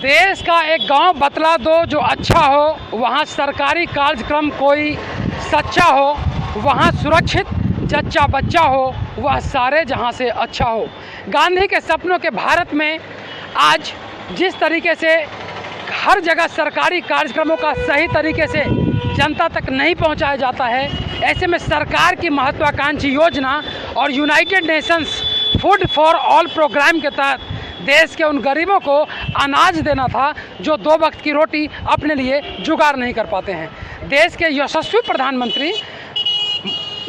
देश का एक गांव बतला दो जो अच्छा हो, वहाँ सरकारी कार्यक्रम कोई सच्चा हो, वहाँ सुरक्षित जच्चा बच्चा हो, वह सारे जहाँ से अच्छा हो। गांधी के सपनों के भारत में आज जिस तरीके से हर जगह सरकारी कार्यक्रमों का सही तरीके से जनता तक नहीं पहुंचाया जाता है, ऐसे में सरकार की महत्वाकांक्षी योजना और United Nations food for all programme के तहत देश के उन गरीबों को अनाज देना था जो 2 वक्त की रोटी अपने लिए जुगाड़ नहीं कर पाते हैं। देश के यशस्वी प्रधानमंत्री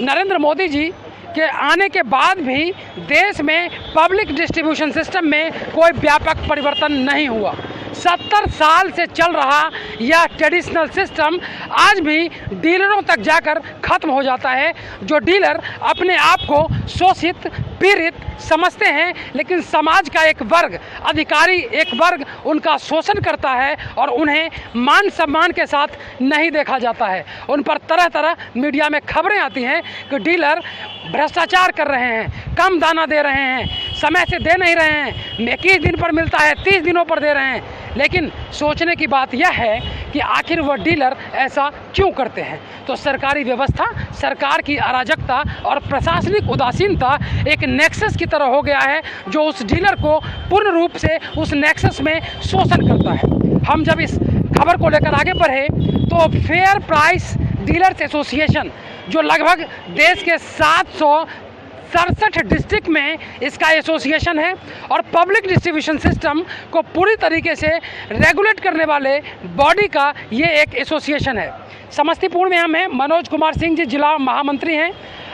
नरेंद्र मोदी जी के आने के बाद भी देश में पब्लिक डिस्ट्रीब्यूशन सिस्टम में कोई व्यापक परिवर्तन नहीं हुआ। 70 साल से चल रहा यह ट्रेडिशनल सिस्टम आज भी डीलरों तक जाकर ख़त्म हो जाता है। जो डीलर अपने आप को शोषित पीड़ित समझते हैं, लेकिन समाज का एक वर्ग, अधिकारी एक वर्ग उनका शोषण करता है और उन्हें मान सम्मान के साथ नहीं देखा जाता है। उन पर तरह तरह मीडिया में खबरें आती हैं कि डीलर भ्रष्टाचार कर रहे हैं, कम दाना दे रहे हैं, समय से दे नहीं रहे हैं, 21 दिन पर मिलता है 30 दिनों पर दे रहे हैं। लेकिन सोचने की बात यह है कि आखिर वह डीलर ऐसा क्यों करते हैं। तो सरकारी व्यवस्था, सरकार की अराजकता और प्रशासनिक उदासीनता एक नेक्सस की तरह हो गया है जो उस डीलर को पूर्ण रूप से उस नेक्सस में शोषण करता है। हम जब इस खबर को लेकर आगे बढ़े तो फेयर प्राइस डीलर्स एसोसिएशन, जो लगभग देश के 767 डिस्ट्रिक्ट में इसका एसोसिएशन है और पब्लिक डिस्ट्रीब्यूशन सिस्टम को पूरी तरीके से रेगुलेट करने वाले बॉडी का ये एक एसोसिएशन है। समस्तीपुर में हम हैं, मनोज कुमार सिंह जी जिला महामंत्री हैं।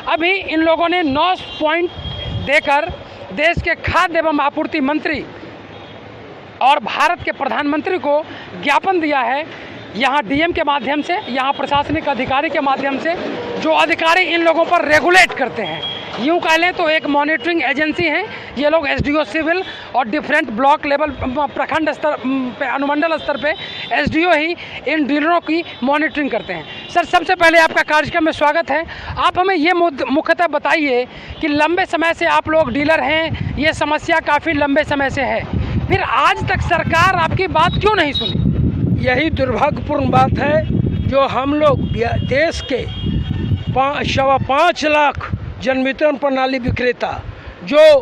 अभी इन लोगों ने 9 पॉइंट देकर देश के खाद्य एवं आपूर्ति मंत्री और भारत के प्रधानमंत्री को ज्ञापन दिया है। यहाँ डीएम के माध्यम से, यहाँ प्रशासनिक अधिकारी के माध्यम से, जो अधिकारी इन लोगों पर रेगुलेट करते हैं, यूँ कह लें तो एक मॉनिटरिंग एजेंसी है। ये लोग एसडीओ सिविल और डिफरेंट ब्लॉक लेवल, प्रखंड स्तर पे, अनुमंडल स्तर पे एसडीओ ही इन डीलरों की मॉनिटरिंग करते हैं। सर, सबसे पहले आपका कार्यक्रम में स्वागत है। आप हमें ये मुख्यतः बताइए कि लंबे समय से आप लोग डीलर हैं, ये समस्या काफ़ी लंबे समय से है, फिर आज तक सरकार आपकी बात क्यों नहीं सुनी? यही दुर्भाग्यपूर्ण बात है जो हम लोग देश के 5.25 लाख जन वितरण प्रणाली विक्रेता जो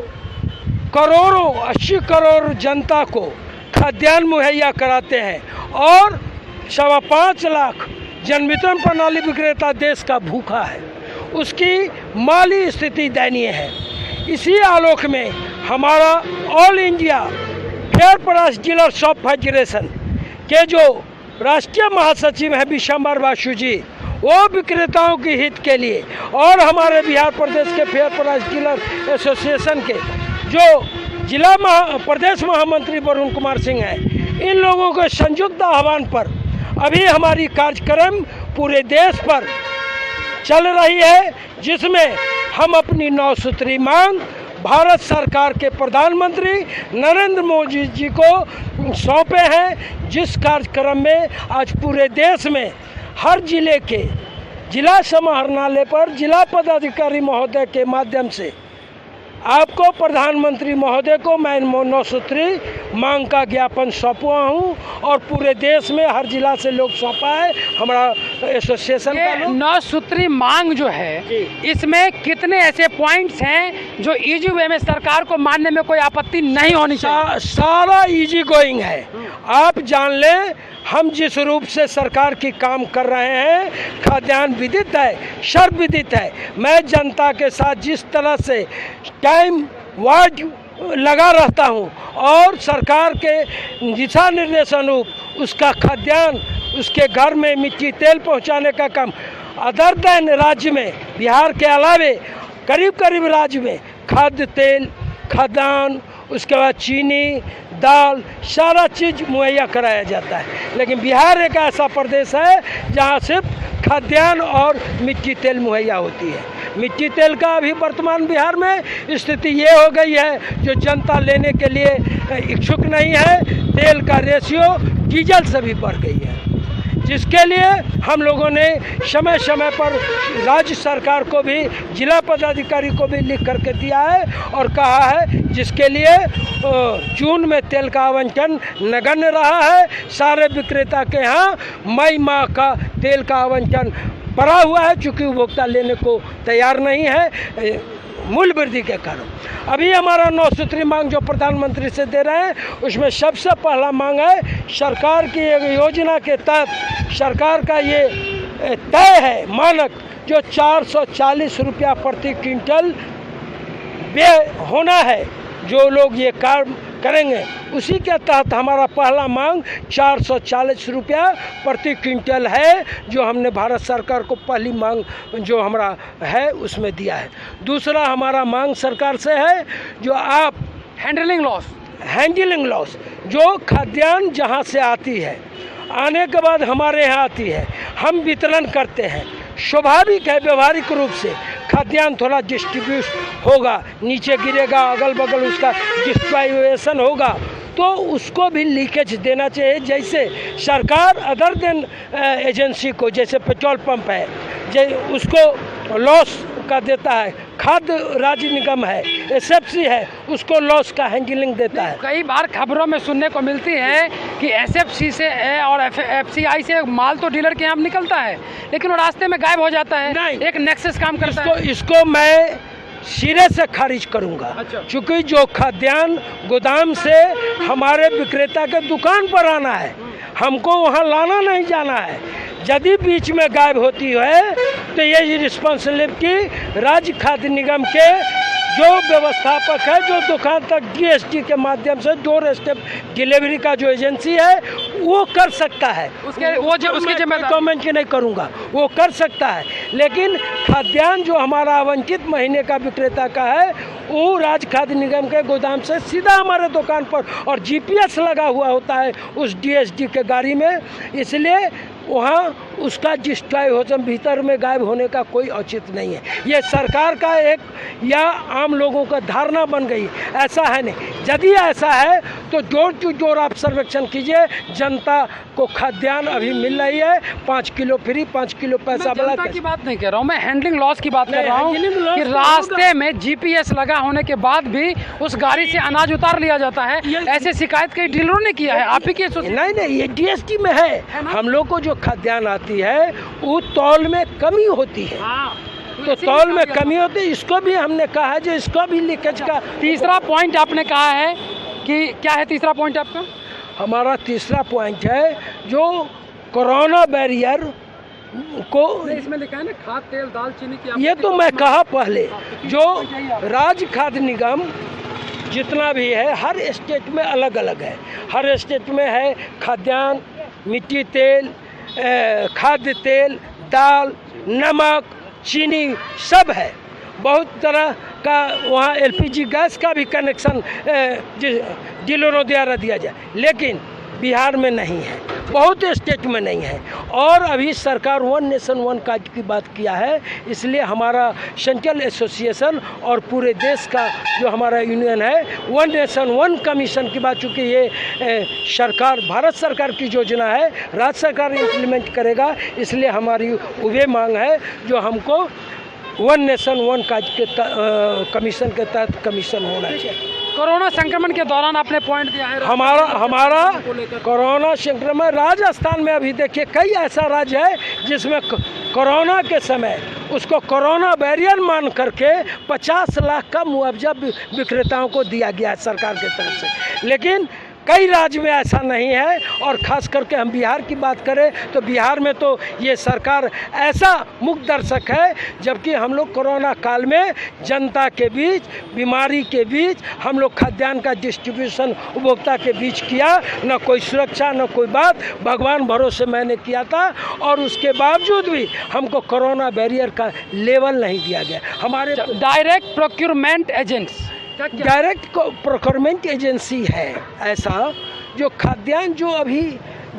करोड़ों 80 करोड़ जनता को खाद्यान्न मुहैया कराते हैं और 5.25 लाख जन वितरण प्रणाली विक्रेता देश का भूखा है, उसकी माली स्थिति दयनीय है। इसी आलोक में हमारा all India fair price dealers of federation के जो राष्ट्रीय महासचिव हैं विशंबर बासु जी, वो विक्रेताओं के हित के लिए और हमारे बिहार प्रदेश के फेयर प्राइस डीलर एसोसिएशन के जो प्रदेश महामंत्री वरुण कुमार सिंह हैं, इन लोगों के संयुक्त आह्वान पर अभी हमारी कार्यक्रम पूरे देश पर चल रही है, जिसमें हम अपनी 9 सूत्री मांग भारत सरकार के प्रधानमंत्री नरेंद्र मोदी जी को सौंपे हैं। जिस कार्यक्रम में आज पूरे देश में हर जिले के जिला समाहरणालय पर जिला पदाधिकारी महोदय के माध्यम से आपको प्रधानमंत्री महोदय को मैं 9 सूत्री मांग का ज्ञापन सौंपा हूँ और पूरे देश में हर जिला से लोग सौंपा है हमारा एसोसिएशन का। 9 सूत्री मांग जो है, इसमें कितने ऐसे पॉइंट्स हैं जो इजी वे में सरकार को मानने में कोई आपत्ति नहीं होनी चाहिए? सारा इजी गोइंग है। आप जान लें, हम जिस रूप से सरकार की काम कर रहे हैं, खाद्यान्न विदित है, सर्व विदित है। मैं जनता के साथ जिस तरह से टाइम वार्ड लगा रहता हूं और सरकार के दिशा निर्देश अनुरूप उसका खाद्यान्न उसके घर में मिट्टी तेल पहुंचाने का काम अदर देन राज्य में, बिहार के अलावे करीब राज्य में खाद्य तेल, खाद्यान्न, उसके बाद चीनी, दाल, सारा चीज़ मुहैया कराया जाता है। लेकिन बिहार एक ऐसा प्रदेश है जहां सिर्फ खाद्यान्न और मिट्टी तेल मुहैया होती है। मिट्टी तेल का अभी वर्तमान बिहार में स्थिति ये हो गई है जो जनता लेने के लिए इच्छुक नहीं है। तेल का रेशियो डीजल से भी बढ़ गई है। जिसके लिए हम लोगों ने समय समय पर राज्य सरकार को भी, जिला पदाधिकारी को भी लिख करके दिया है और कहा है, जिसके लिए जून में तेल का आवंटन नगण्य रहा है। सारे विक्रेता के यहाँ मई माह का तेल का आवंटन बढ़ा हुआ है, चूँकि उपभोक्ता लेने को तैयार नहीं है मूल्य वृद्धि के कारण। अभी हमारा 9 सूत्री मांग जो प्रधानमंत्री से दे रहे हैं, उसमें सबसे पहला मांग है, सरकार की एक योजना के तहत सरकार का ये तय है मानक, जो 440 रुपया प्रति क्विंटल होना है, जो लोग ये काम करेंगे, उसी के तहत हमारा पहला मांग 440 रुपया प्रति क्विंटल है, जो हमने भारत सरकार को पहली मांग जो हमारा है उसमें दिया है। दूसरा हमारा मांग सरकार से है, जो आप हैंडलिंग लॉस जो खाद्यान्न जहाँ से आती है, आने के बाद हमारे यहाँ आती है, हम वितरण करते हैं, स्वाभाविक है व्यवहारिक रूप से खाद्यान्न थोड़ा डिस्ट्रीब्यूट होगा, नीचे गिरेगा, अगल बगल उसका डिस्ट्रीब्यूशन होगा, तो उसको भी लीकेज देना चाहिए। जैसे सरकार अदर देन एजेंसी को, जैसे पेट्रोल पंप है, उसको लॉस का देता है, खाद्य राज्य निगम है, एसएफसी है, उसको लॉस का हैंडलिंग देता है। कई बार खबरों में सुनने को मिलती है कि एसएफसी से और एफसीआई से माल तो डीलर के यहाँ निकलता है, लेकिन वो रास्ते में गायब हो जाता है। नहीं, एक नेक्सस काम करता है। इसको मैं सिरे से खारिज करूंगा। अच्छा। क्योंकि जो खाद्यान्न गोदाम से हमारे विक्रेता के दुकान पर आना है, हमको वहाँ लाना नहीं जाना है। यदि बीच में गायब होती है तो ये रिस्पॉन्सिबिलिटी राज्य खाद्य निगम के जो व्यवस्थापक है, जो दुकान तक डीएसटी के माध्यम से डोर स्टेप डिलीवरी का जो एजेंसी है, वो कर सकता है। उसकी जिम्मेदारी कमेंट नहीं करूंगा, वो कर सकता है। लेकिन खाद्यान्न जो हमारा आवंटित महीने का विक्रेता का है, वो राज्य खाद्य निगम के गोदाम से सीधा हमारे दुकान पर, और जीपीएस लगा हुआ होता है उस डीएसटी के गाड़ी में, इसलिए वहाँ उसका डिस्ट्रीब्यूशन भीतर में गायब होने का कोई औचित्य नहीं है। ये सरकार का एक या आम लोगों का धारणा बन गई, ऐसा है नहीं। यदि ऐसा है तो डोर टू डोर आप सर्वेक्षण कीजिए, जनता को खाद्यान्न अभी मिल रही है, 5 किलो फ्री, 5 किलो पैसा वाला। जनता की बात नहीं कर रहा हूँ मैं, हैंडलिंग लॉस की बात कर रहा हूँ कि रास्ते में जीपीएस लगा होने के बाद भी उस गाड़ी से अनाज उतार लिया जाता है। ऐसे शिकायत कई डीलरों ने किया है, आप ही की नहीं, ये डीएसटी में है। हम लोग को जो खाद्यान्न आती है वो तौल में कमी होती है, तो तौल में कमी होती है। इसको भी हमने कहा है, जो इसको भी लीकेज का। तीसरा पॉइंट आपने कहा है कि क्या है तीसरा पॉइंट आपका? हमारा तीसरा पॉइंट है जो कोरोना बैरियर को, इसमें लिखा है ना खाद तेल दाल चीनी की, ये तो मैं कहा पहले, जो राज्य खाद्य निगम जितना भी है हर स्टेट में अलग अलग है। हर स्टेट में है खाद्यान्न, मिट्टी तेल, खाद्य तेल, दाल, नमक, चीनी सब है। बहुत तरह का वहाँ एलपीजी गैस का भी कनेक्शन डीलरों द्वारा दिया जाए, लेकिन बिहार में नहीं है, बहुत स्टेट में नहीं है। और अभी सरकार 1 नेशन 1 कार्ड की बात किया है, इसलिए हमारा सेंट्रल एसोसिएशन और पूरे देश का जो हमारा यूनियन है 1 नेशन 1 कमीशन की बात, चूँकि ये सरकार भारत सरकार की योजना है, राज्य सरकार इम्प्लीमेंट करेगा, इसलिए हमारी वो मांग है जो हमको 1 नेशन 1 कार्ड के कमीशन के तहत कमीशन होना चाहिए। कोरोना संक्रमण के दौरान आपने पॉइंट दिया है, हमारा कोरोना संक्रमण राजस्थान में अभी देखिए कई ऐसा राज्य है जिसमें कोरोना के समय उसको कोरोना बैरियर मान करके 50 लाख का मुआवजा विक्रेताओं को दिया गया है सरकार की तरफ से, लेकिन कई राज्य में ऐसा नहीं है। और ख़ास करके हम बिहार की बात करें तो बिहार में तो ये सरकार ऐसा मुख दर्शक है, जबकि हम लोग कोरोना काल में जनता के बीच, बीमारी के बीच हम लोग खाद्यान्न का डिस्ट्रीब्यूशन उपभोक्ता के बीच किया, न कोई सुरक्षा न कोई बात, भगवान भरोसे मैंने किया था, और उसके बावजूद भी हमको कोरोना बैरियर का लेवल नहीं दिया गया। हमारे direct procurement agents, direct procurement agency है ऐसा, जो खाद्यान्न जो अभी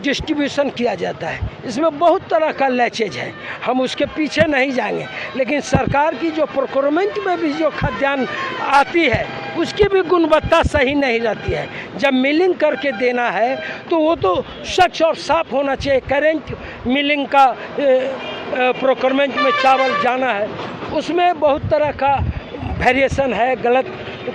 डिस्ट्रीब्यूशन किया जाता है, इसमें बहुत तरह का लैचेज है, हम उसके पीछे नहीं जाएंगे, लेकिन सरकार की जो प्रोक्योरमेंट में भी जो खाद्यान्न आती है उसकी भी गुणवत्ता सही नहीं रहती है। जब मिलिंग करके देना है तो वो तो स्वच्छ और साफ होना चाहिए। करेंट मिलिंग का प्रोक्योरमेंट में चावल जाना है, उसमें बहुत तरह का वेरिएशन है, गलत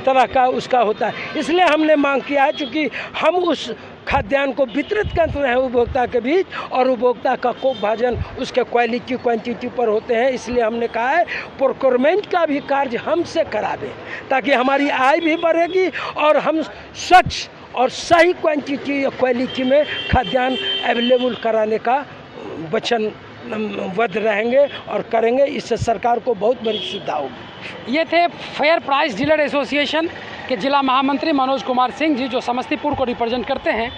तरह का उसका होता है। इसलिए हमने मांग किया है, चूँकि हम उस खाद्यान्न को वितरित कर रहे हैं उपभोक्ता के बीच और उपभोक्ता का को भाजन उसके क्वालिटी क्वांटिटी पर होते हैं, इसलिए हमने कहा है प्रोक्योरमेंट का भी कार्य हमसे करावे, ताकि हमारी आय भी बढ़ेगी और हम स्वच्छ और सही क्वांटिटी या क्वालिटी में खाद्यान्न अवेलेबल कराने का वचनबद्ध रहेंगे और करेंगे। इससे सरकार को बहुत बड़ी सुविधा होगी। ये थे फेयर प्राइस डीलर एसोसिएशन के जिला महामंत्री मनोज कुमार सिंह जी, जो समस्तीपुर को रिप्रेजेंट करते हैं।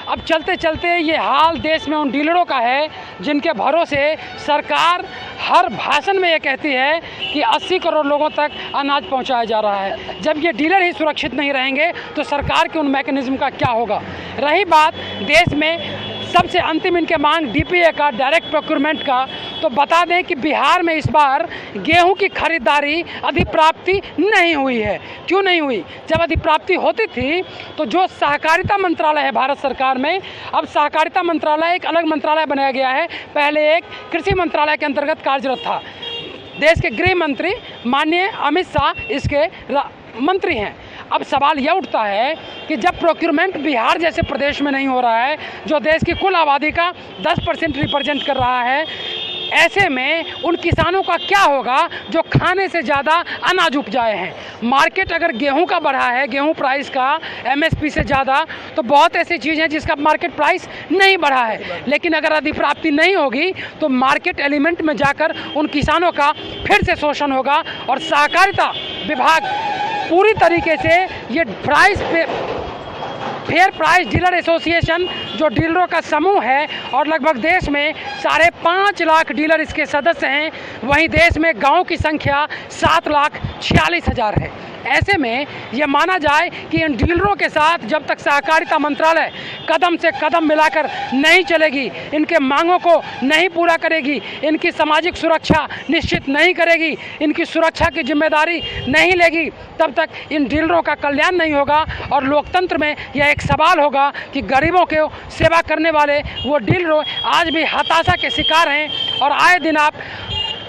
अब चलते चलते ये हाल देश में उन डीलरों का है जिनके भरोसे सरकार हर भाषण में ये कहती है कि 80 करोड़ लोगों तक अनाज पहुंचाया जा रहा है। जब ये डीलर ही सुरक्षित नहीं रहेंगे तो सरकार के उन मैकेनिज्म का क्या होगा। रही बात देश में सबसे अंतिम इनके मांग डीपीए का, डायरेक्ट प्रोक्योरमेंट का, तो बता दें कि बिहार में इस बार गेहूं की खरीदारी अधिप्राप्ति नहीं हुई है। क्यों नहीं हुई? जब अधिप्राप्ति होती थी तो जो सहकारिता मंत्रालय है भारत सरकार में, अब सहकारिता मंत्रालय एक अलग मंत्रालय बनाया गया है। पहले एक कृषि मंत्रालय के अंतर्गत कार्यरत था। देश के गृह मंत्री माननीय अमित शाह इसके मंत्री हैं। अब सवाल यह उठता है कि जब प्रोक्योरमेंट बिहार जैसे प्रदेश में नहीं हो रहा है, जो देश की कुल आबादी का 10% रिप्रेजेंट कर रहा है, ऐसे में उन किसानों का क्या होगा जो खाने से ज़्यादा अनाज उपजाए हैं। मार्केट अगर गेहूं का बढ़ा है, गेहूं प्राइस का एमएसपी से ज़्यादा, तो बहुत ऐसी चीज़ है जिसका मार्केट प्राइस नहीं बढ़ा है। लेकिन अगर अधिप्राप्ति नहीं होगी तो मार्केट एलिमेंट में जाकर उन किसानों का फिर से शोषण होगा और सहकारिता विभाग पूरी तरीके से ये प्राइस पे फेयर प्राइस डीलर एसोसिएशन, जो डीलरों का समूह है और लगभग देश में 5.5 लाख डीलर इसके सदस्य हैं, वहीं देश में गांव की संख्या 7,46,000 है। ऐसे में यह माना जाए कि इन डीलरों के साथ जब तक सहकारिता मंत्रालय कदम से कदम मिलाकर नहीं चलेगी, इनके मांगों को नहीं पूरा करेगी, इनकी सामाजिक सुरक्षा निश्चित नहीं करेगी, इनकी सुरक्षा की जिम्मेदारी नहीं लेगी, तब तक इन डीलरों का कल्याण नहीं होगा। और लोकतंत्र में यह एक सवाल होगा कि गरीबों के सेवा करने वाले वो डीलरों आज भी हताशा के शिकार हैं और आए दिन आप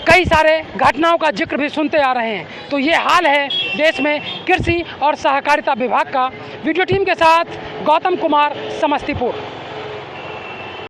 कई सारे घटनाओं का जिक्र भी सुनते आ रहे हैं। तो ये हाल है देश में कृषि और सहकारिता विभाग का। वीडियो टीम के साथ गौतम कुमार, समस्तीपुर।